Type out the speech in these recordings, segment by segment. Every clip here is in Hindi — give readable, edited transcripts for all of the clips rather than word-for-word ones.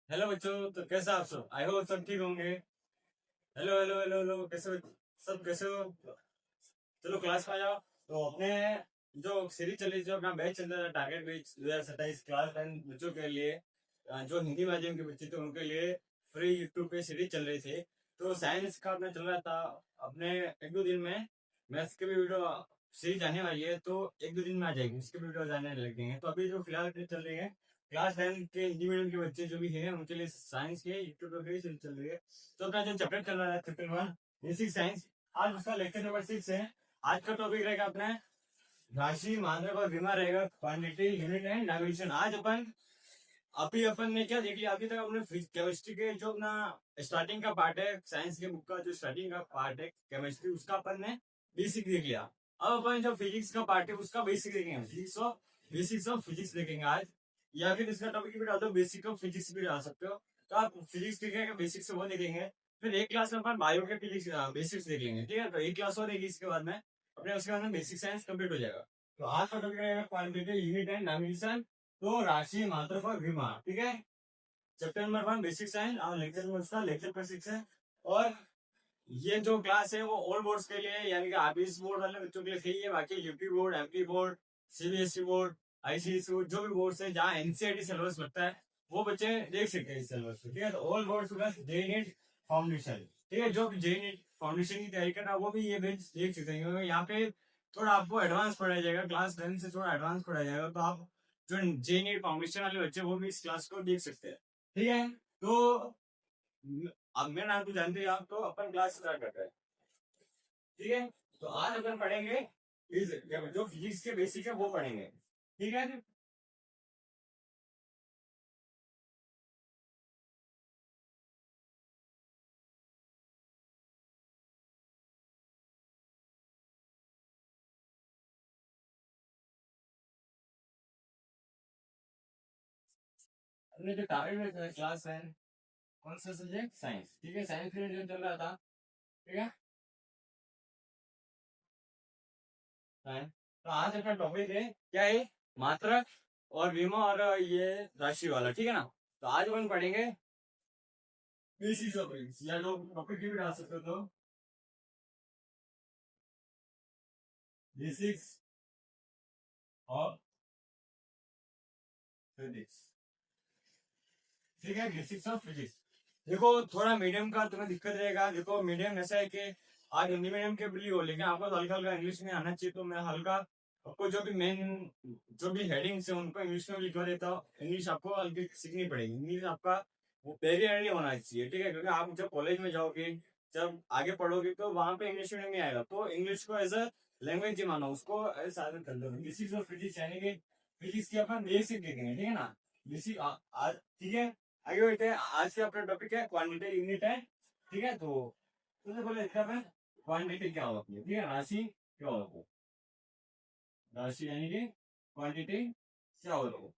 हेलो बच्चों। तो कैसे आप सब? आई होप सब ठीक होंगे। हेलो हेलो हेलो हेलो, कैसे सब कैसे हो? चलो क्लास में आ जाओ। तो अपने जो सीरीज चल रही, जो अपना बैच चल रहा है, टारगेट बैच 2027 क्लास 10 बच्चों के लिए, जो हिंदी माध्यम के बच्चे थे उनके लिए फ्री यूट्यूब पे सीरीज चल रही थी। तो साइंस का अपना चल रहा था। अपने एक दो दिन में मैथ्स की भी वीडियो सीरीज आने वाली है, तो एक दो दिन में आ जाएगी, उसके वीडियो आने लगेंगे। तो अभी जो फिलहाल चल रही है, क्लास 10 के हिंदी मीडियम के बच्चे जो भी हैं उनके लिए साइंस के यूट्यूब पे फ्री सीरीज चल रही है। तो अपना जो चैप्टर चल रहा है, चैप्टर 1 बेसिक साइंस, आज उसका लेक्चर नंबर 6 है। आज का टॉपिक रहेगा अपना राशि, मात्रक और विमा रहेगा, क्वांटिटी, यूनिट एंड डायमेंशन। आज अपन ने क्या देख लिया अभी तक? अपने केमिस्ट्री के जो अपना स्टार्टिंग का पार्ट है, साइंस के बुक का जो स्टार्टिंग का पार्ट है केमिस्ट्री, उसका अपन ने बेसिक देख लिया। अब अपन जो फिजिक्स का पार्ट है उसका बेसिक देखेंगे, बेसिक्स ऑफ फिजिक्स देखेंगे आज। या फिर इसका टॉपिक भी डाल दो, बेसिक ऑफ फिजिक्स भी डाल सकते हो। तो आप फिजिक्स देखेंगे, बेसिक्स से वो देखेंगे। फिर एक क्लास में अपन बायो के फिजिक्स बेसिक्स देख लेंगे, ठीक है? तो एक क्लास और रहेगी इसके बाद में अपने, उसके बाद में बेसिक साइंस कंप्लीट हो जाएगा। तो आज का टॉपिक रहेगा क्वांटिटी, यूनिट एंड डायमेंशन। तो राशि, मात्रक और विमा, ठीक है? चैप्टर नंबर 1 बेसिक साइंस और लेक्चर नंबर उसका लेक्चर पर 6 है। और ये जो क्लास है वो ऑल बोर्ड्स के लिए, यानी कि आरबीएस बोर्ड वाले बच्चों के लिए सही है। बाकी UP board, MP board, CBSE board, ICSE board, जो भी बोर्ड है जहाँ एनसीईआरटी सिलेबस लगता है, वो बच्चे देख सकते हैं इस सिलेबस को, ठीक है? तो ऑल बोर्ड्स प्लस जे नीट फाउंडेशन, ठीक है? जो जे नीट फाउंडेशन की तैयारी कर रहा है वो भी ये बेच देख सकते हैं, क्योंकि यहाँ पे थोड़ा आपको एडवांस पढ़ाया जाएगा, क्लास 10 से थोड़ा एडवांस पढ़ाया जाएगा। तो आप जो जे नीट फाउंडेशन वाले बच्चे वो भी इस क्लास को देख सकते हैं, ठीक है? तो अब मेरा नाम तो जानते हैं आप, तो अपन क्लास स्टार्ट करते हैं, ठीक है? तो आज अपन पढ़ेंगे जो फिजिक्स के बेसिक है वो पढ़ेंगे, ठीक है? अपने जो टारगेट में क्लास है, कौन सा सब्जेक्ट? साइंस, ठीक है? साइंस पीरियड जो चल रहा था, ठीक है? साइंस। तो आज अपना टॉपिक है क्या है? मात्रक और विमा और ये राशि वाला, ठीक है ना? तो आज अपन पढ़ेंगे बेसिक्स ऑफ फिजिक्स, या जो टॉपिक भी डाल सकते हो, तो बेसिक्स ऑफ फिजिक्स, ठीक है? Basics of physics. देखो थोड़ा मीडियम का तुम्हें दिक्कत रहेगा। देखो मीडियम ऐसा है कि आज हिंदी मीडियम के भी हो, लेकिन आपको तो हल्का हल्का इंग्लिश में आना चाहिए। तो मैं हल्का आपको जो भी मेन जो भी हेडिंग्स है उनको इंग्लिश में लिखवा देता हूँ। इंग्लिश आपको हल्की सीखनी पड़ेगी। इंग्लिश आपका वो पेरियड होना चाहिए, ठीक है? क्योंकि आप जब कॉलेज में जाओगे, जब आगे पढ़ोगे, तो वहां पे इंग्लिश मीडियम नहीं आएगा। तो इंग्लिश को एज अ लैंग्वेज ही मानो, उसको एज साधन कर लो। बेसिक्स ऑफ फिजिक्स यानी कि फिजिक्स की अपन बेसिक देखेंगे, ठीक है ना? बेसिक आज, ठीक है? आगे बढ़ते हैं। आज का अपना टॉपिक है क्वांटिटी यूनिट है, ठीक है? तो सबसे पहले इसका मैं क्वांटिटी क्या होती है, ठीक है? राशि क्या होती है? राशि यानी कि क्वांटिटी क्या होती है?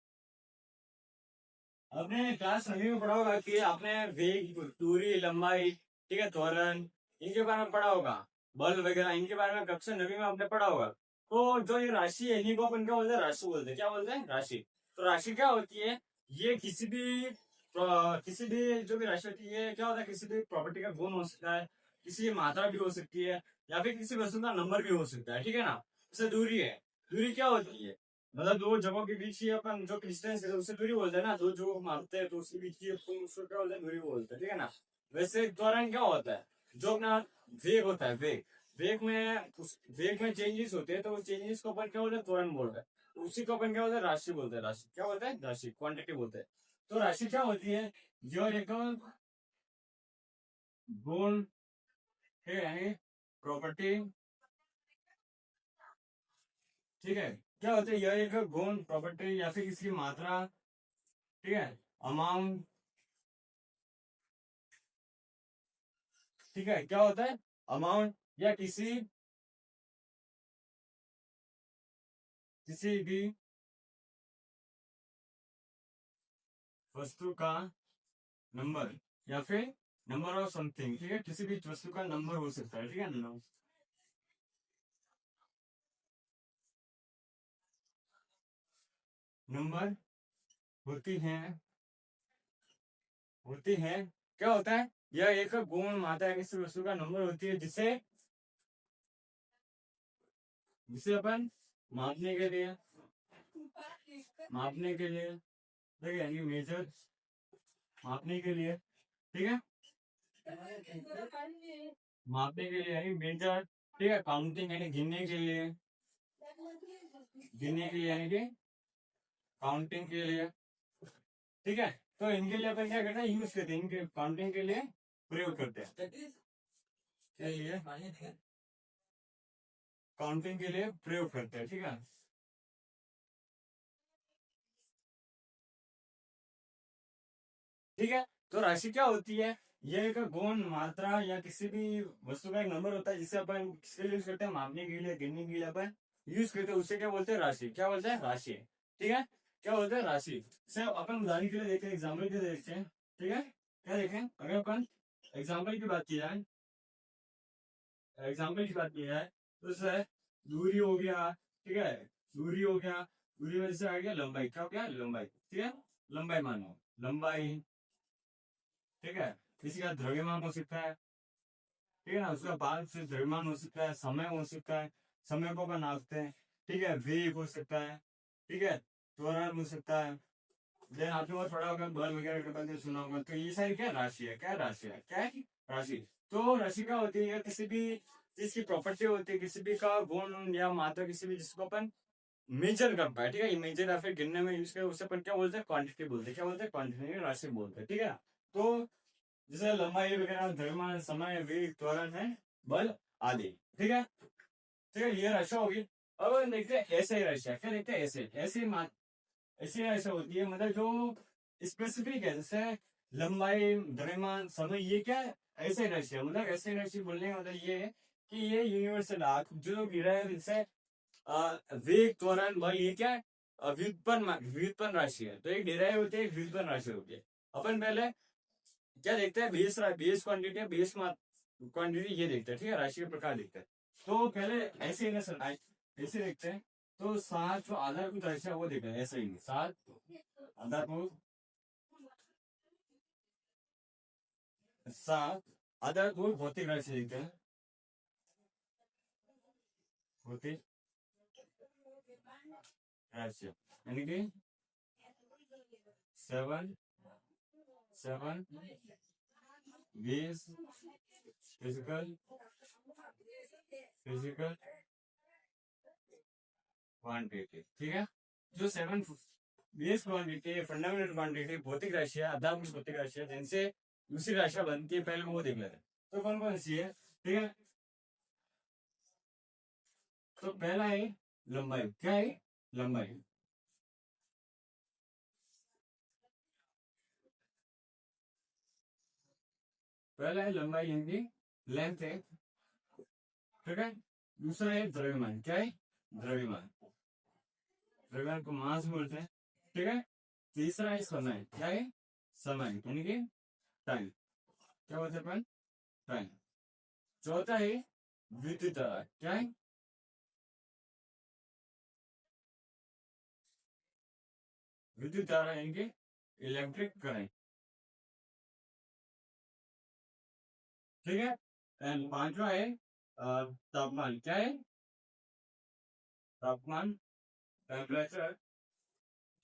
आपने क्लास 9वीं में पढ़ा होगा कि आपने वेग, दूरी, लंबाई, ठीक है, त्वरण, इनके बारे में पढ़ा होगा। बल वगैरह इनके बारे में कक्षा 9वीं में आपने पढ़ा होगा। तो जो ये राशि है इन्हीं को अपन क्या बोलते हैं? राशि बोलते हैं। क्या बोलते हैं? राशि। तो राशि क्या होती है? ये किसी भी जो भी राशि होती है, क्या होता है? किसी भी प्रॉपर्टी का गुण हो सकता है, किसी की मात्रा भी हो सकती है, या फिर किसी वस्तु का नंबर भी हो सकता है, ठीक है ना? जैसे दूरी है। दूरी क्या होती है? मतलब दो जगहों के बीच की अपन जो डिस्टेंस है उसे दूरी बोलते हैं ना। दो जो मापते हैं तो उसके बीच की अपन उसको क्या बोलते हैं? दूरी बोलते हैं, ठीक है ना? वैसे त्वरण क्या होता है? जो अपना वेग होता है, वेग, वेग में चेंजेस होते हैं, तो वो चेंजेस को अपन क्या बोलते हैं? त्वरण बोलते हैं। उसी को अपन क्या बोलते हैं? राशि बोलते हैं। राशि क्या बोलते हैं? राशि, क्वांटिटी बोलते हैं। तो राशि क्या होती है? जो एक गुण है, यानी प्रॉपर्टी, ठीक है? क्या होता है? यह एक गुण, प्रॉपर्टी, या फिर इसकी मात्रा, ठीक है, अमाउंट, ठीक है? क्या होता है? अमाउंट, या किसी भी वस्तु का नंबर, या फिर नंबर ऑफ समथिंग, ठीक है? किसी भी वस्तु का नंबर हो सकता है, ठीक है ना? नंबर होती हैं होती है, क्या होता है, यह एक गुण मात्रा है किसी वस्तु का नंबर होती है जिसे जिसे अपन मापने के लिए ठीक है, ये मेजर मापने के लिए, ठीक है, मापने के लिए यानी मेजर, ठीक है, काउंटिंग यानी गिनने के लिए यानी कि काउंटिंग के लिए, ठीक है। तो इनके लिए अपन क्या करते हैं, यूज करते हैं, इनके काउंटिंग के लिए प्रयोग करते हैं, काउंटिंग के लिए प्रयोग करते हैं, ठीक है। ठीक है, तो राशि क्या होती है, ये एक गुण मात्रा या किसी भी वस्तु का एक नंबर होता है जिसे अपन किसके लिए यूज करते हैं, मापने के लिए, गिनने के लिए अपन यूज करते हैं, उसे क्या बोलते हैं, राशि। क्या बोलते हैं, राशि, ठीक है, क्या बोलते हैं, राशि। से अपन उदाहरण के लिए देखते हैं, एग्जाम्पल के लिए देखते हैं, ठीक है। क्या देखें, अगर अपन एग्जाम्पल की बात की जाए, तो जैसे दूरी हो गया, ठीक है, दूरी हो गया, दूरी में जैसे आ गया लंबाई, क्या हो गया, लंबाई, ठीक है, लंबाई मानो, लंबाई, ठीक है, किसी का द्रव्यमान हो सकता है, ठीक है ना, उसका बाद से द्रव्यमान हो सकता है, समय हो सकता है, समय को अपन नापते हैं, ठीक है, वेग हो सकता है, ठीक है, त्वरण हो सकता है, देन आपने बहुत पढ़ा होगा, बल वगैरह के बारे में सुना होगा, तो ये सारी क्या राशि है, क्या राशि है, क्या है राशि। तो राशि क्या होती है, किसी भी चीज की प्रॉपर्टी होती है, किसी भी का गुण या मात्रा, किसी भी जिसको अपन मेजर कर पाए, ठीक है, मेजर या फिर गिनने में यूज कर, उसे अपन क्या बोलते हैं, क्वांटिटी बोलते हैं, क्या बोलते हैं, क्वांटिटी, राशि बोलते हैं, ठीक है। तो जैसे लंबाई वगैरह, द्रव्यमान, समय, वेग, त्वरण है, बल आदि, ठीक है, ठीक है, ये राशि होगी। अब देखते हैं ऐसे ही राशि, क्या देखते हैं, ऐसी राशि होती है, मतलब जो स्पेसिफिक है, जैसे लंबाई, द्रव्यमान, समय, ये क्या है, ऐसे राशि है, मतलब ऐसे राशि बोलने का मतलब ये है कि ये यूनिवर्सल जो गिरा है, जैसे वेग, त्वरण, बल, ये क्या है, व्युत्पन्न राशि है, तो एक डिराइव होती है, एक व्युत्पन्न राशि होती है। अपन पहले क्या देखते हैं, बेस क्वांटिटी, बेस क्वांटिटी, ये देखते हैं, ठीक है, राशि के प्रकार देखते हैं। तो पहले ऐसे ही ना सर, ऐसे देखते हैं, तो सात जो आधारभूत राशि है वो देखते हैं, ऐसे ही सात आधारभूत, सात आधारभूत भौतिक राशि देखते हैं, भौतिक राशि यानी कि सेवन, बेस, फिजिकल क्वांटिटी, ठीक है। जो seven base quantity, fundamental quantity, भौतिक राशि है, आधारभूत भौतिक राशि है, जिनसे दूसरी राशियां बनती है, पहले वो देख लेते हैं। तो कौन कौन सी है, ठीक है। तो पहला है लंबाई, क्या है, लंबाई, पहला है लंबाई यानी लेंथ है, ठीक है। दूसरा है द्रव्यमान, क्या है, द्रव्यमान, द्रव्यमान को मास बोलते हैं, ठीक है। तीसरा है समय, क्या है, समय यानी कि टाइम, क्या बोलते हैं अपन, टाइम। चौथा है विद्युत धारा, क्या है, विद्युत धारा यानी कि इलेक्ट्रिक करंट, ठीक है। एंड पांचवा है तापमान, क्या है, तापमान, टेम्परेचर,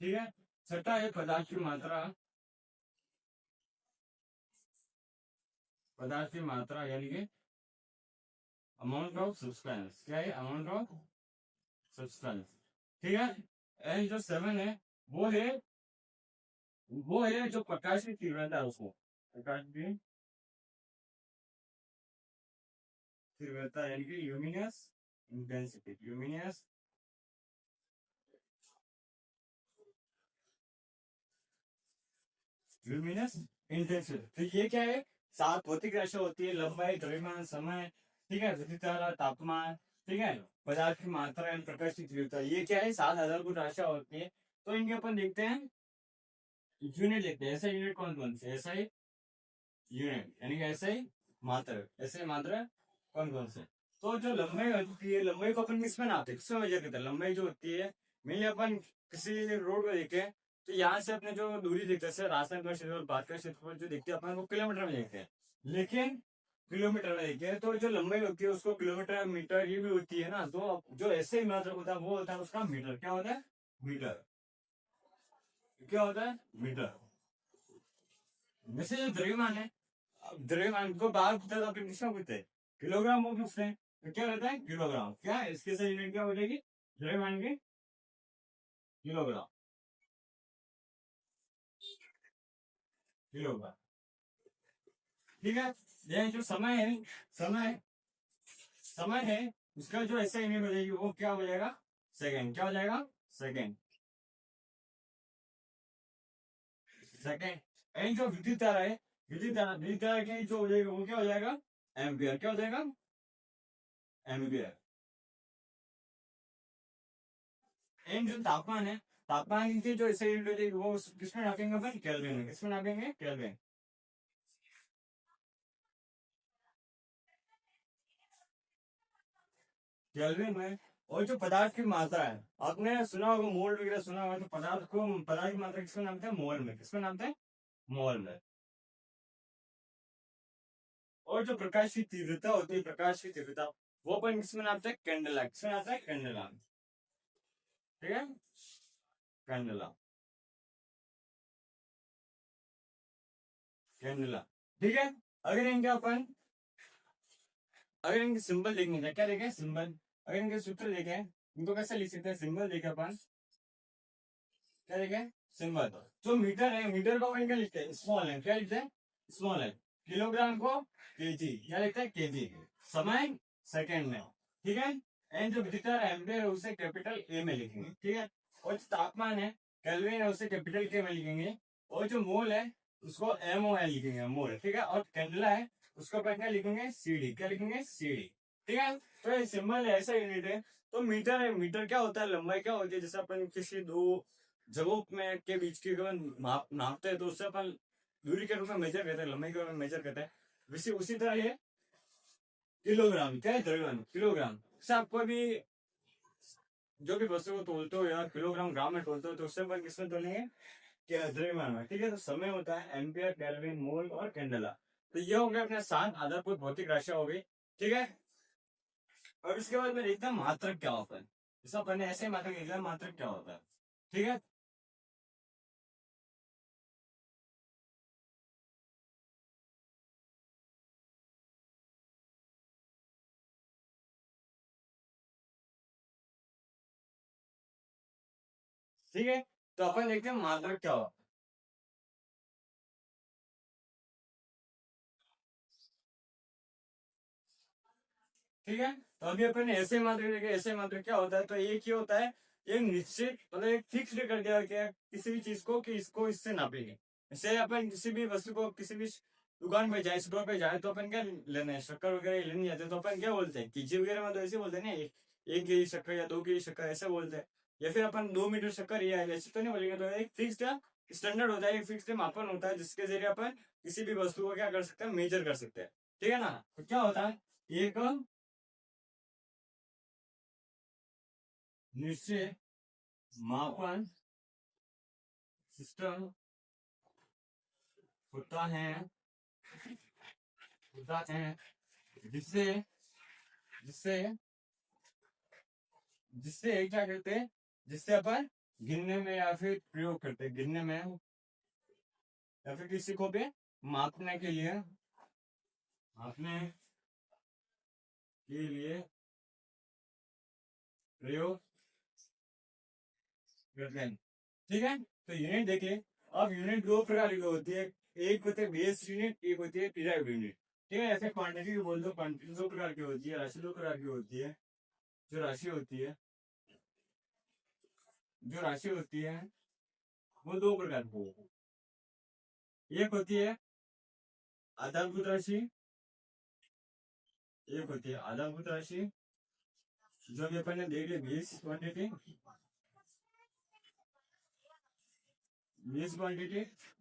ठीक है। छठा है पदार्थ की मात्रा, पदार्थ की मात्रा यानी कि अमाउंट ऑफ सब्सटेंस, क्या है, अमाउंट ऑफ सब्सटेंस, ठीक है। एंड जो सेवन है वो है जो प्रकाश की तीव्रता है, उसको प्रकाश की तीव्रता यानी कि ल्यूमिनस इंटेंसिटी, ल्यूमिनस इंटेंसिटी। तो ये क्या है, सात भौतिक राशि होती है, लंबाई, द्रव्यमान, समय, ठीक है, विद्युत धारा, तापमान, ठीक है, पदार्थ की मात्रा एंड प्रकाश की तीव्रता, ये क्या है, सात आधारभूत राशियां होती है। तो इनके अपन देखते हैं यूनिट, देखते हैं ऐसा यूनिट कौन कौन से, ऐसा ही यूनिट यानी कि ऐसे ही मात्रा, ऐसे मात्रा कौन कौन से। तो जो लंबाई होती है, लंबाई को अपन किसमें नापते हैं, किसमें मेजर करते हैं, लंबाई जो होती है मेनली अपन किसी रोड को देखें तो यहाँ से अपने जो दूरी देखते हैं राजस्थान का क्षेत्रफल, भारत का क्षेत्रफल जो देखते हैं अपन वो किलोमीटर में देखते हैं, लेकिन किलोमीटर में देखते हैं तो जो लंबाई होती है उसको किलोमीटर मीटर ये भी होती है ना, तो जो ऐसे ही मात्रक होता है वो होता है उसका मीटर। क्या होता है? मीटर। क्या होता है? मीटर। जैसे जो द्रव्यमान है, अब द्रव्यमान को बाहर पूछता तो अपन किसका पूछते हैं? किलोग्राम वो पूछते हैं, तो क्या रहता है? किलोग्राम। क्या है इसके सही यूनिट क्या हो जाएगी द्रव्यमान की? किलोग्राम। किलोग्राम। ठीक है। ये जो समय है, समय समय है उसका जो ऐसा यूनिट हो जाएगी वो क्या हो जाएगा? सेकंड। क्या हो जाएगा? सेकंड। सेकंड। एंड जो विद्युत धारा है, विद्युत धारा की जो हो जाएगा वो क्या हो जाएगा? एम्पियर। क्या हो जाएगा? एम्पियर। एंड जो तापमान है, तापमान की जो ऐसे यूनिट हो जाएगी वो किसमें नापेंगे अपन? केल्विन में। किसमें नापेंगे? केल्विन। केल्विन में। और जो पदार्थ की मात्रा है, आपने सुना होगा मोल वगैरह सुना होगा, तो पदार्थ की मात्रा किसमें नापते हैं? मोल में। किसमें नापते हैं? मोल में। और जो प्रकाश की तीव्रता होती है, प्रकाश की तीव्रता वो अपन किसमें नापते हैं? कैंडला। किसमें नापते हैं? कैंडला। ठीक है। कैंडला। कैंडला। ठीक है। अगर इनके अपन अगर इनके सिंबल देखेंगे, क्या देखें? सिंबल। अगर इनके सूत्र देखें, इनको कैसे लिख सकते हैं? सिंबल देखे अपन, क्या देखें? सिंबल। जो मीटर है, मीटर को अपन क्या लिखते हैं? स्मॉल है। क्या लिखते हैं? स्मॉल है। किलोग्राम को केजी। क्या लिखते हैं? केजी। समय सेकेंड में। ठीक है। एंड जो मीटर एम्पियर है उसे कैपिटल ए में लिखेंगे। ठीक है। और जो तापमान है केल्विन है उसे कैपिटल के में लिखेंगे। और जो मोल है उसको एम ओ एल लिखेंगे, मोल। ठीक है। और कैंडला है उसको अपन क्या लिखेंगे? सीडी। क्या लिखेंगे? सीडी। ठीक है। तो ये सिंबल है, ऐसा यूनिट है। तो मीटर है, मीटर क्या होता है? लंबाई क्या होती है? जैसे अपन किसी दो जगहों में के बीच की अगर नापते हैं तो उससे अपन दूरी के रूप में मेजर करते हैं, लंबाई के रूप में मेजर करते हैं। वैसे उसी तरह ये किलोग्राम। क्या है? द्रव्यमान। किलोग्राम से आपको भी जो भी वस्तु को तोलते हो या किलोग्राम ग्राम में तोलते हो तो उससे अपन किसमें तोलेंगे? क्या? द्रव्यमान में। ठीक है। तो समय होता है एम्पियर, केल्विन, मोल और कैंडेला। तो ये हो गया अपने 7 आधारभूत भौतिक राशियां हो गई। ठीक है। और इसके बाद में देखते हैं मात्रक क्या होता है। जैसा अपन ने ऐसे मात्रक देखा है, मात्रक क्या होता है। ठीक है। ठीक है। तो अपन देखते हैं मात्रक क्या होता है। ठीक है। तो अभी अपन ने ऐसे मात्रक देखे, ऐसे मात्रक क्या होता है, तो एक ही होता है, एक निश्चित मतलब एक फिक्स्ड कर दिया गया है किसी भी चीज को कि इसको इससे नापेंगे। जैसे अपन किसी भी वस्तु को किसी भी दुकान पे जाए, स्टोर पे जाए, तो अपन क्या लेना है? शक्कर वगैरह लेने जाते हैं तो अपन क्या बोलते हैं? केजी वगैरह में तो ऐसे बोलते हैं ना, 1 केजी शक्कर या 2 केजी शक्कर ऐसे बोलते हैं। या फिर अपन 2 मीटर शक्कर या ऐसे तो नहीं बोलेंगे। तो एक फिक्स्ड स्टैंडर्ड होता है, एक फिक्स्ड मापन होता है जिसके जरिए अपन किसी भी वस्तु को क्या कर सकते हैं? मेजर कर सकते हैं। ठीक है ना। तो क्या होता है? एक निश्चय मापन सिस्टम होता है, जिससे जिससे जिससे क्या करते हैं? जिससे अपन गिनने में या फिर प्रयोग करते हैं, गिनने में या फिर किसी को भी मापने के लिए, मापने के लिए प्रयोग करते हैं। ठीक है। तो यूनिट देखिए। अब यूनिट दो प्रकार की होती है, एक होती है बेस यूनिट, एक होती है डिराइव्ड यूनिट। ठीक है। ऐसे क्वांटिटी भी बोल दो, क्वांटिटी दो प्रकार की होती है, राशि दो प्रकार की होती है। जो राशि होती है, जो राशि होती है वो दो प्रकार की होती है। एक होती है आधारभूत राशि, एक होती है आधारभूत राशि जो भी अपन ने देख ली, बेस क्वांटिटी।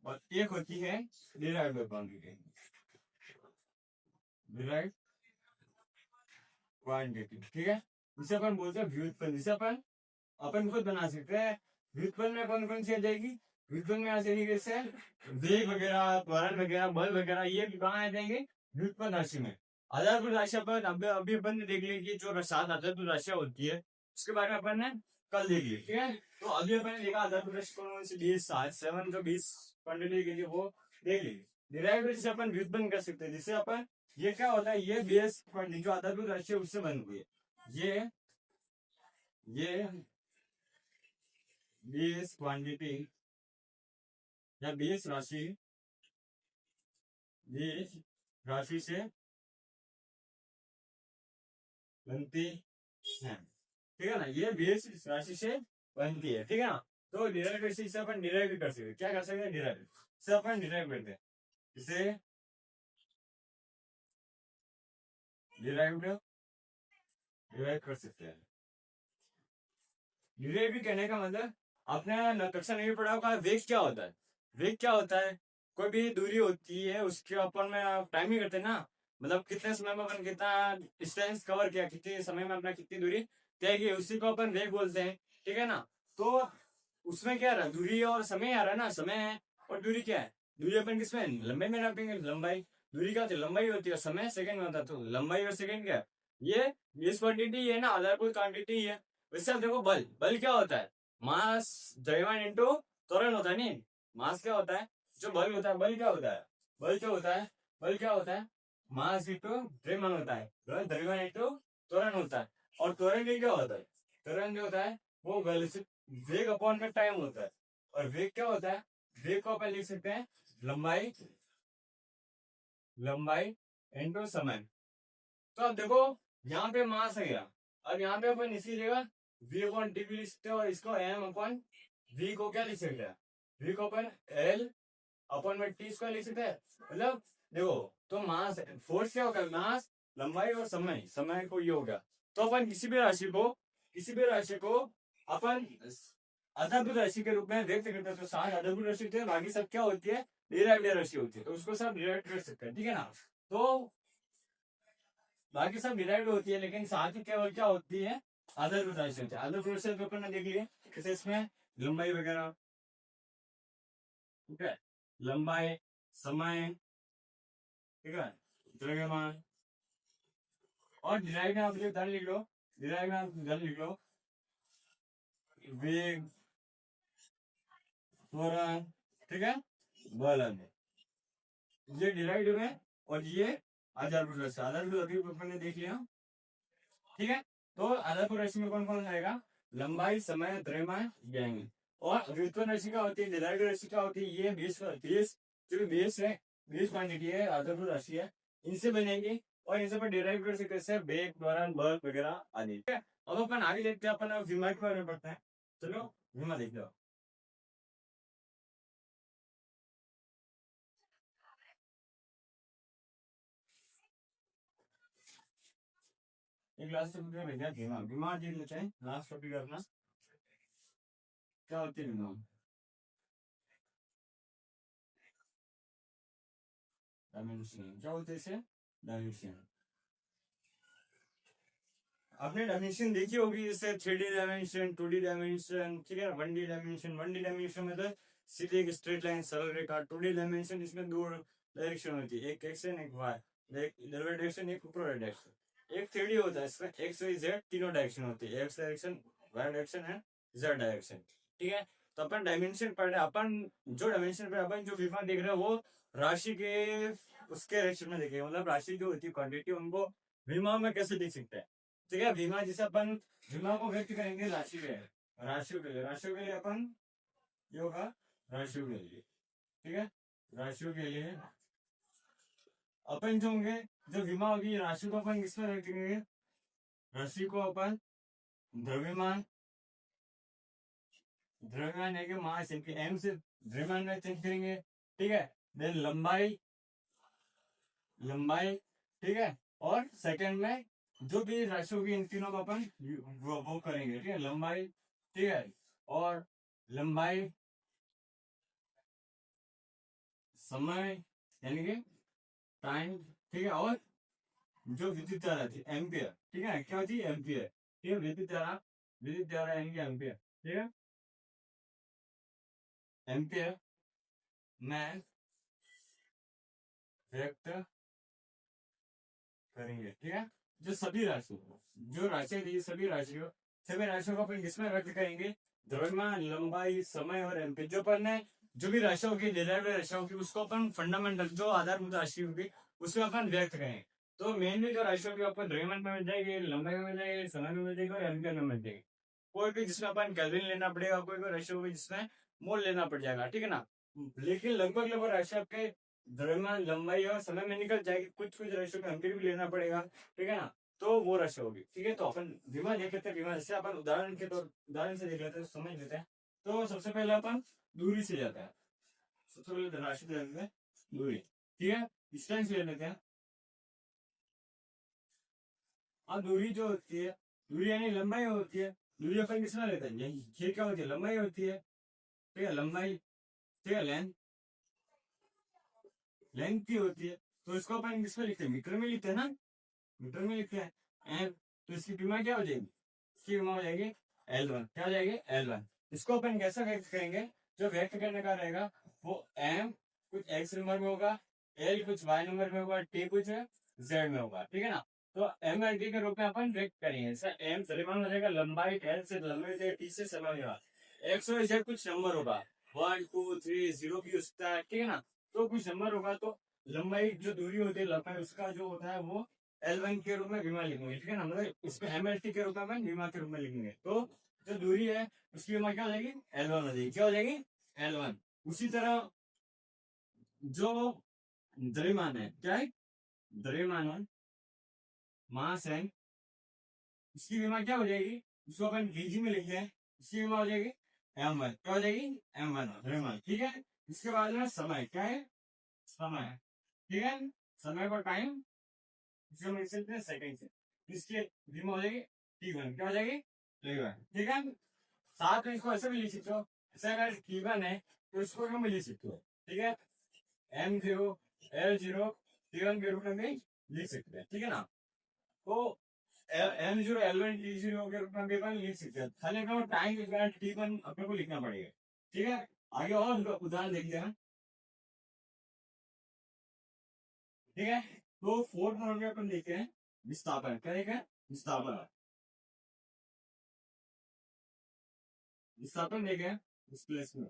और एक होती है डिराइव्ड क्वांटिटी, डिराइव्ड क्वांटिटी। ठीक है। इसे अपन बोलते हैं व्युत्पन्न। जिसे अपन अपन खुद बना सकते हैं। व्युत्पन्न में कौन कौन सी आ जाएगी? व्युत्पन्न में ऐसे तरीके से वेग वगैरह, त्वरण वगैरह, बल वगैरह ये भी कहाँ आ जाएंगे, व्युत्पन्न राशि में। आधारभूत राशि अपन अभी अभी अपन ने देख ली कि जो सात आधारभूत राशियां होती है उसके बारे में अपन ने कल देख ली, ठीक है। तो अभी अपन ने देखा आधारभूत राशि कौन सी, 20 7 जो 20 क्वांटिटी के लिए वो देख ली। डिराइव से अपन व्युत्पन्न कर सकते हैं, जिससे अपन ये क्या होता है, ये बेस क्वांटिटी जो आधारभूत राशि है उससे बनती है। ये बेस क्वांटिटी या बेस राशि, बेस राशि से बनती है, ठीक है ना। ये बेस राशि से बनती है, ठीक है ना। तो डिराइव राशि से अपन डिराइव कर सकते हैं, क्या कर सकते हैं, डिराइव से अपन डिराइव करते हैं, इसे डिराइव डिराइव कर सकते हैं। डिराइव भी कहने का मतलब आपने कक्षा नहीं पढ़ा होगा वेग क्या होता है। वेग क्या होता है, कोई भी दूरी होती है उसके अपन में टाइम ही करते हैं ना, मतलब कितने समय में अपन कितना डिस्टेंस कवर किया, कितने समय में अपना कितनी दूरी तय की, उसी को अपन वेग बोलते हैं, ठीक है ना। तो उसमें क्या रहा, दूरी और समय आ रहा है ना, समय है और दूरी क्या है, दूरी अपन किसमें लंबाई में नापेंगे, लंबाई। दूरी क्या होती है, लंबाई होती है, समय सेकंड में होता है, तो लंबाई और सेकंड क्या है, ये इस क्वांटिटी है ना, आधारभूत क्वांटिटी है। वैसे आप देखो बल, बल क्या होता है, मास द्रव्यमान इंटू त्वरण होता है, नहीं मास क्या होता है, जो बल होता है, बल क्या होता है, बल क्या होता है, बल क्या होता है, मास इंटू द्रव्यमान होता है, द्रव्यमान इंटू त्वरण होता है। और त्वरण भी क्या होता है, त्वरण जो होता है वो बल से वेग अपॉन का टाइम होता है। और वेग क्या होता है, वेग को अपन लिख सकते हैं लंबाई, लंबाई इंटू समय। तो अब देखो यहाँ पे मास है गया, अब यहाँ पे अपन इसी जगह v अपॉन टी भी लिख सकते हैं, और इसको m अपॉन v को क्या लिख सकते हैं, v को अपन l अपॉन में टी स्क्वायर लिख सकते हैं। मतलब देखो, तो मास फोर्स क्या होगा, मास लंबाई और समय, समय को ये हो गया। तो अपन किसी भी राशि को, किसी भी राशि को अपन आधारभूत राशि के रूप में व्यक्त करते हैं, तो सात आधारभूत राशि होती है, बाकी सब क्या होती है, डिराइव्ड राशि होती है, तो उसको सब डिराइव कर सकते हैं, ठीक है ना। तो बाकी सब डिराइव्ड होती है, लेकिन साथ ही केवल क्या होती है, आधारभूत राशि होती है। आधारभूत राशि तो अपन ने देख लिया, जैसे इसमें लंबाई वगैरह, ठीक है, लंबाई, समय, ठीक है, द्रव्यमान। और डिराइव में आप धन लिख लो, डिराइव में आप धन लिख लो, वेग, त्वरण, ठीक है, बल, ये डिराइव में। और ये आधारभूत राशि, आधारभूत अभी अपन ने देख लिया, ठीक है। तो आधारभूत राशि में कौन कौन आएगा, लंबाई, समय, द्रव्यमान, ज्ञान। और व्युत्पन्न राशि क्या होती है, डिराइव्ड राशि क्या होती है, ये बेस जो बेस है, बेस क्वांटिटी है, आधारभूत राशि है, इनसे बनेगी। और इनसे पर डिराइव कर सकते हैं वेग, त्वरण, बल वगैरह आदि, ठीक है। अब अपन आगे देखते हैं, अपन विमा के बारे में पढ़ते हैं, चलो विमा देख लो। एक लास्ट टॉपिक में भैया विमा, विमा देख लेते हैं, लास्ट टॉपिक अपना क्या होती है विमा। डायमेंशन क्या होते हैं इसे, डायमेंशन आपने डायमेंशन देखी होगी, जैसे 3D डायमेंशन, 2D डायमेंशन, ठीक है, 1D डायमेंशन। 1D डायमेंशन में तो सीधे एक स्ट्रेट लाइन, सरल रेखा। 2D डायमेंशन इसमें दो डायरेक्शन होती है, एक एक्स एंड एक वाई, एक इधर डायरेक्शन, एक ऊपर डायरेक्शन। एक 3D होता है, इसमें एक्स वाई जेड तीनों डायरेक्शन होती है, एक्स डायरेक्शन, वाई डायरेक्शन है, जेड डायरेक्शन, ठीक है। तो अपन डायमेंशन पढ़ रहे हैं, अपन जो डायमेंशन पे अपन जो विमा देख रहे हैं वो राशि के उसके डायरेक्शन में देखेंगे, मतलब राशि जो होती है क्वांटिटी, उनको विमा में कैसे देख सकते हैं, ठीक है। बीमा जैसे अपन बीमा को व्यक्त करेंगे राशि में, राशियों के लिए, राशियों के लिए अपन ये होगा, राशियों के लिए, ठीक है, राशियों के लिए अपन जो होंगे, जो बीमा होगी राशि को अपन किसमें रखेंगे, राशि को अपन द्रव्यमान, द्रव्यमान है कि मास इनके एम से द्रव्यमान में चेंज करेंगे, ठीक है। देन लंबाई, लंबाई, ठीक है। और सेकंड में जो भी राशि होगी इन तीनों को अपन वो करेंगे, ठीक है, लंबाई, ठीक है, और लंबाई, समय यानी कि टाइम, ठीक है, और जो विद्युत धारा थी एम्पियर, ठीक है, क्या होती है, एम्पियर, ठीक है, विद्युत धारा, विद्युत धारा यानी कि एम्पियर, ठीक है। एम्पियर में व्यक्त करेंगे। ठीक है, जो सभी राशियों, जो राशियां दी सभी राशियों को अपन किसमें व्यक्त करेंगे? द्रव्यमान, लंबाई, समय और एम्पियर। जो अपन ने जो भी राशियों की डिराइव्ड राशियों की उसको अपन फंडामेंटल जो आधारभूत राशि होगी उसमें अपन व्यक्त करेंगे। तो मेनली जो राशियों की अपन द्रव्यमान में मिल जाएगी, लंबाई में मिल जाएगी, समय में मिल जाएगी और एम्पियर में मिल जाएगी। कोई भी जिसमें अपन केल्विन लेना पड़ेगा, कोई कोई राशि होगी जिसमें मोल लेना पड़ जाएगा। ठीक है ना, लेकिन लगभग लगभग राशि आपके द्रव्यमान, लंबाई और समय में निकल जाएगी। कुछ कुछ राशियों का एम्पियर भी लेना पड़ेगा। ठीक है ना, तो वो राशि होगी। ठीक है, तो अपन विमा देख लेते हैं। विमा जैसे अपन उदाहरण से देख लेते हैं, समझ लेते हैं। तो सबसे पहले अपन दूरी से जाते हैं। सबसे पहले राशि दे लेते हैं दूरी। ठीक है, डिस्टेंस ले लेते हैं। अब दूरी जो होती है, दूरी यानी लंबाई होती है। दूरी अपन किसमें लेते हैं? ये क्या होती है? लंबाई होती है। ठीक है, लंबाई। ठीक है, लेंथ लेंथ की होती है। तो इसको अपन किसमें लिखते हैं? मीटर में लिखते हैं ना, मीटर में लिखते हैं। एम, तो इसकी विमा क्या हो जाएगी? इसकी विमा हो जाएगी L1। क्या हो जाएगी? L1। इसको अपन कैसा व्यक्त करेंगे? जो व्यक्त करने का रहेगा वो एम कुछ एक्स नंबर में होगा, एल कुछ वाई नंबर में होगा, टी कुछ जेड में होगा। ठीक है ना, तो एम एल टी के रूप में अपन व्यक्त करेंगे। सर एम द्रव्यमान हो जाएगा, लंबाई एल से लंबाई हो जाएगा, टी से समय होगा, एक्स और जेड कुछ नंबर होगा, 1 2 3 0 भी हो सकता है। ठीक है ना, तो कुछ नंबर होगा। तो लंबाई जो दूरी होती है, लंबाई उसका जो होता है वो L1 के रूप में विमा लिखेंगे। ठीक है ना, मतलब इसमें MLT के रूप में विमा के रूप में लिखेंगे। तो जो दूरी है उसकी विमा क्या हो जाएगी? L1 हो जाएगी। क्या हो जाएगी? L1। उसी तरह जो द्रव्यमान है, क्या है? द्रव्यमान है, मास है, इसकी विमा क्या हो जाएगी? उसको अपन केजी में लिखते हैं। इसकी विमा हो जाएगी M1। क्या हो जाएगी? M1 द्रव्यमान। ठीक है, इसके बाद में समय। क्या है? समय। ठीक है, समय को टाइम इसको हम लिख सकते हैं सेकंड से। इसकी विमा हो जाएगी T1। क्या हो जाएगी? T1। ठीक है, साथ में इसको ऐसे भी लिख सकते हो। ऐसे अगर T1 है तो इसको हम लिख सकते हो। ठीक है, M0 L0 T1 के रूप में भी लिख सकते हैं। ठीक है ना, तो M0 L1 T0 के रूप में भी अपन लिख सकते हैं। खाली अपने टाइम के कारण T1 अपने को लिखना पड़ेगा। ठीक है, आगे और उदाहरण देखते हैं। ठीक है, तो फोर्थ नंबर में अपन देखते हैं विस्थापन। क्या देखा? विस्थापन। विस्थापन देखें, डिस्प्लेसमेंट।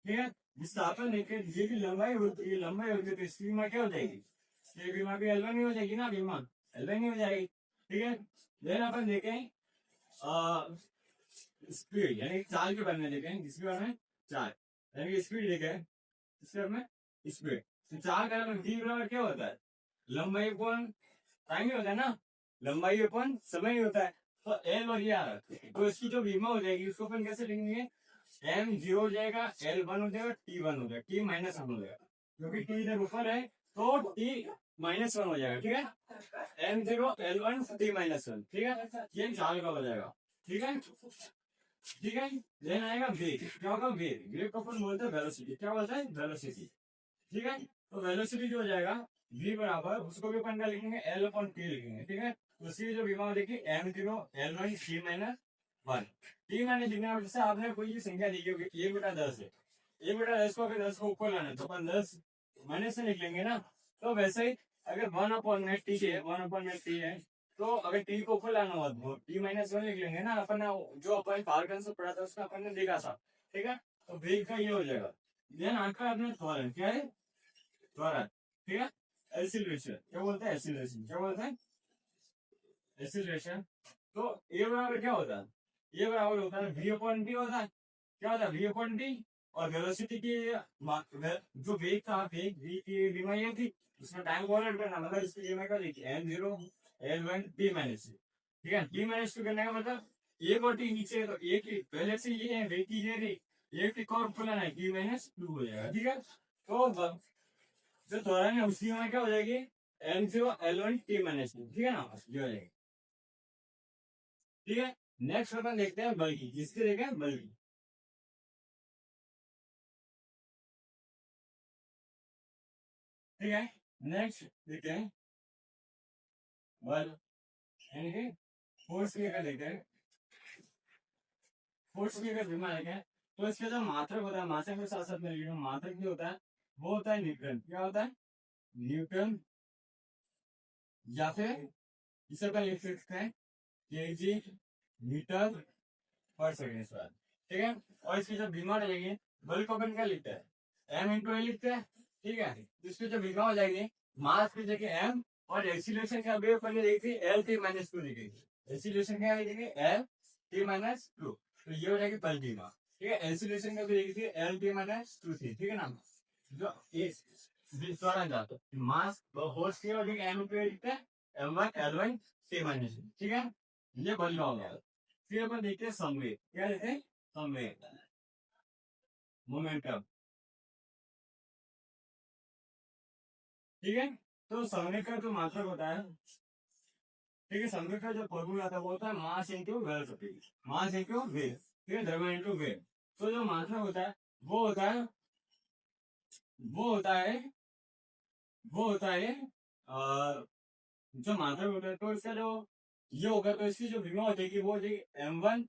ठीक है, विस्थापन देखें, ये की लंबाई होती है, लंबाई होती है तो इसकी बीमा क्या हो जाएगी? इसकी बीमा भी L1 ही हो जाएगी ना, बीमा L1 ही हो जाएगी। ठीक है, देन अपन देखें स्पीड, यानी चाल के बारे में देखें। किसके बारे में? चाल, यानी स्पीड देखें। इसके बारे में स्पीड। तो चाल का v बराबर क्या होता है? लंबाई अपन टाइम ही होता है ना, लंबाई अपन समय ही होता है। तो L और ये आ रहा है, तो इसकी जो बीमा हो जाएगी उसको अपन कैसे लिखेंगे? M0 हो जाएगा, L1 हो जाएगा, T1 हो जाएगा, T माइनस 1 हो जाएगा, क्योंकि T इधर ऊपर है तो T माइनस 1 हो जाएगा। ठीक है, M0 L1 T माइनस 1। ठीक है, ये चाल का हो जाएगा। ठीक है, ठीक है, देन आएगा वेग। क्या होगा? वेग। वेग को अपन बोलते हैं वेलोसिटी। क्या बोलते हैं? वेलोसिटी। ठीक है, तो वेलोसिटी जो हो जाएगा v बराबर, उसको भी अपन क्या लिखेंगे? L अपॉन T लिखेंगे। ठीक है, तो उसकी जो विमा देखिए M0 L1 T minus 1। T minus लिखने की वजह से आपने कोई भी संख्या दी होगी, 1/10 है, 1/10 को अगर 10 को ऊपर लाना है तो अपन 10 माइनस से लिख लेंगे ना। तो वैसे ही अगर 1 अपॉन में T है, 1 अपॉन में T है, तो अगर T को ऊपर लाना हुआ तो T माइनस 1 लिख लेंगे ना। अपन जो अपन पावर कंसेप्ट पढ़ा था उसमें अपन ने देखा था। ठीक है, तो वेग का ये हो जाएगा। देन आपका अपने त्वरण क्या है? त्वरण। ठीक है, एक्सीलरेशन। क्या बोलते हैं? एक्सीलरेशन। क्या बोलते हैं? एक्सीलरेशन। तो ए बराबर क्या होता है? ए बराबर होता है v अपॉन टी होता है। क्या होता है? v upon T. और वेलोसिटी की जो वेग था, वेग v की विमा ये थी, उसमें टाइम को अलग करना, मतलब इसकी विमा क्या थी? M0 L1 T minus. ठीक है, T माइनस टू करने का मतलब एक और टी नीचे, तो एक ही पहले से ये है, वेग की ये थी, एक टी और खुला है, T माइनस 2 हो जाएगा। ठीक है, तो जो त्वरण है उसकी वहां क्या हो जाएगी? M0 L1 T minus. ठीक है ना, ये हो जाएगी। ठीक है, नेक्स्ट अपन देखते हैं बल की। किसके देखें? बल की। ठीक है, नेक्स्ट देखते हैं बल, यानी कि फोर्स की अगर देखते हैं। फोर्स की अगर बीमा देखें तो इसके जो मात्रक होता है, मात्रक के साथ साथ में लिख रहा हूं, मात्रक जो होता है वो होता है न्यूटन। क्या होता है? न्यूटन, या फिर इसे अपन लिख सकते हैं केजी मीटर पर सेकेंड स्क्वायर। ठीक है, और इसकी जो बीमा रहेगी बल को अपन क्या लिखते हैं, एम इंटू ए लिखते हैं। ठीक है, तो इसकी जो बीमा हो जाएगी मास की जगह एम, और एक्सीलरेशन का भी अपन ने देखी एल टी माइनस टू लिखेगी। एक्सीलरेशन क्या लिखेंगे, एल टी माइनस टू, तो ये हो जाएगी बल बीमा। ठीक है, एक्सीलरेशन का भी देखी थी एल टी माइनस टू थी। ठीक है ना, जो इस मास होल्स की वजह एम इंटू ए लिखते हैं, M1 L1 C माइनस। ठीक है, ये बल का हो गया। फिर अपन देखते हैं संवेग। क्या देखते हैं? संवेग, मोमेंटम। ठीक है, तो संवेग का जो मात्रक होता है, ठीक है, संवेग का जो फॉर्मूला आता है वो होता है mass into velocity, mass into वेग। ठीक है, द्रव्यमान इंटू वेग। तो जो मात्रक होता है वो होता है वो होता है वो होता है जो मात्रक होता है, तो इसका जो ये होगा तो इसकी जो विमा हो जाएगी वो हो जाएगी M1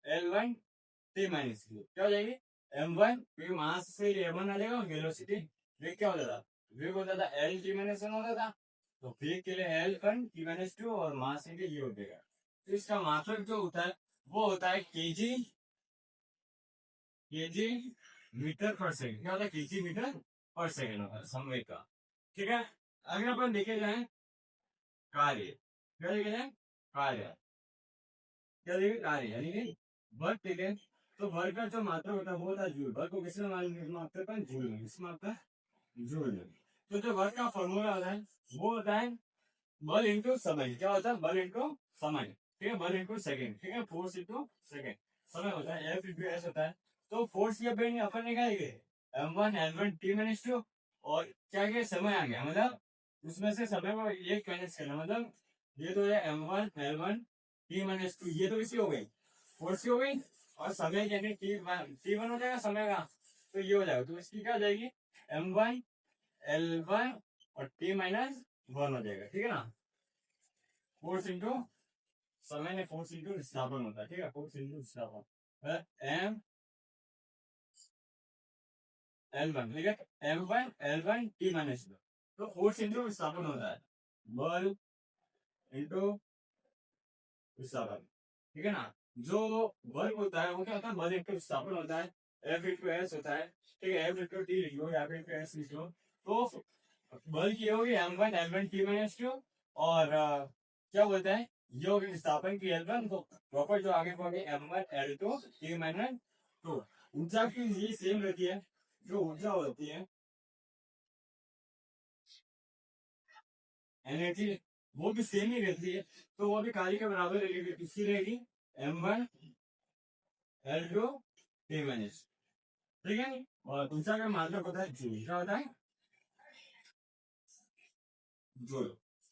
L1 T माइनस की। क्या हो जाएगी? M1, क्योंकि मास से M1 आ जाएगा, वेलोसिटी वेग क्या हो जाता, वेग हो जाता L T माइनस 1 होता था, तो वेग के लिए L1 T माइनस 2 और मास के लिए ये हो जाएगा। तो इसका मात्रक जो होता है वो होता है केजी मीटर पर सेकेंड। क्या होता है? केजी मीटर पर सेकेंड होता है संवेग का। ठीक है, अगर अपन देखे जाए कार्य, क्या देखे जाए कार्य, क्या देखे कार्य यानी कि वर्क। ठीक है, तो वर्क का जो मात्रा होता है वो होता है जूल। वर्क को किसमें मापते हैं? जूल में। किसमें मापता है? जूल में। तो जो वर्क का फॉर्मूला होता है वो होता है बल इंटू समय। क्या होता है? बल इंटू समय। ठीक है, बल इंटू सेकेंड। ठीक है, फोर्स इंटू सेकेंड। समय होता है एफ इंटू एस होता है। तो फोर्स की अपने अपन निकालेंगे M1 L1 T माइनस 2, और क्या क्या समय आ गया, मतलब उसमें से समय को एक माइनस करना, मतलब ये तो है M1 L1 T माइनस 2, ये तो इसी हो गई फोर्स की हो गई, और समय यानी T1 हो जाएगा समय का, तो ये हो जाएगा। तो इसकी क्या हो जाएगी? M1 L1 और T माइनस 1 हो जाएगा। ठीक है ना, फोर्स इंटू समय ने फोर्स इंटू विस्थापन होता है। ठीक है, फोर्स इंटू विस्थापन एम L1, ठीक है, M1 L1 T माइनस 2, तो फोर्स इंटू विस्थापन होता है, बल इंटू विस्थापन। ठीक है ना, जो वर्क होता है वो क्या होता है? बल इंटू विस्थापन होता है, F इंटू एस होता है। ठीक है, F इंटू टी लिख लो, F इंटू एस लिख लो। तो बल की होगी M1 L1 T माइनस 2, और क्या बोलता है ये होगी विस्थापन की L1, तो प्रॉपर जो आगे होगी M1 L2 T माइनस 2। ऊर्जा की ये सेम रहती है, जो ऊर्जा होती है एनर्जी, वो भी सेम ही रहती है, तो वो भी कार्य के बराबर रहेगी। किसकी रहेगी? M1 L2 T minus. ठीक है, और दूसरा का मात्रक होता है जूल। क्या होता है? जूल।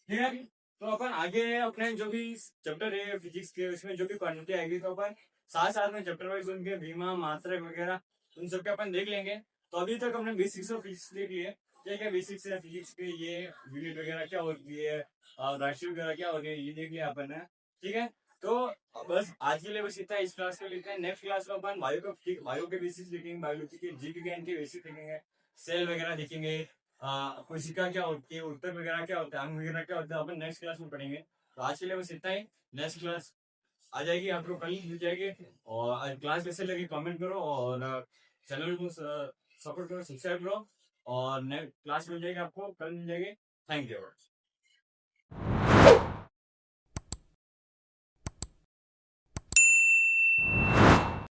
ठीक है, तो अपन आगे अपने जो भी चैप्टर है फिजिक्स के, उसमें जो भी क्वांटिटी आएगी तो अपन साथ साथ में चैप्टर वाइज उनके बीमा मात्रक वगैरह उन सबके अपन देख लेंगे। तो अभी तक हमने बेसिक्स ऑफ फिजिक्स देख लिए, क्या क्या बेसिक्स है फिजिक्स के, ये यूनिट वगैरह क्या होती है, राशि वगैरह क्या होती है, ये देख लिया अपन ने। ठीक है, तो बस आज के लिए बस इतना इस क्लास को लिखते हैं। नेक्स्ट क्लास में अपन बायो के बेसिस लिखेंगे, बायोलॉजी के जीव विज्ञान के बेसिस लिखेंगे, सेल वगैरह देखेंगे, कोशिका क्या होती है, उत्तक वगैरह क्या होता है, अंग वगैरह क्या होता है, अपन नेक्स्ट क्लास में पढ़ेंगे। तो आज के लिए बस इतना ही। नेक्स्ट क्लास आ जाएगी, आपको कल मिल जाएगी। और क्लास कैसे लगी कमेंट करो, और चैनल को सपोर्ट करो, सब्सक्राइब करो, और नेक्स्ट क्लास मिल जाएगी आपको, कल मिल जाएगी। Thank you.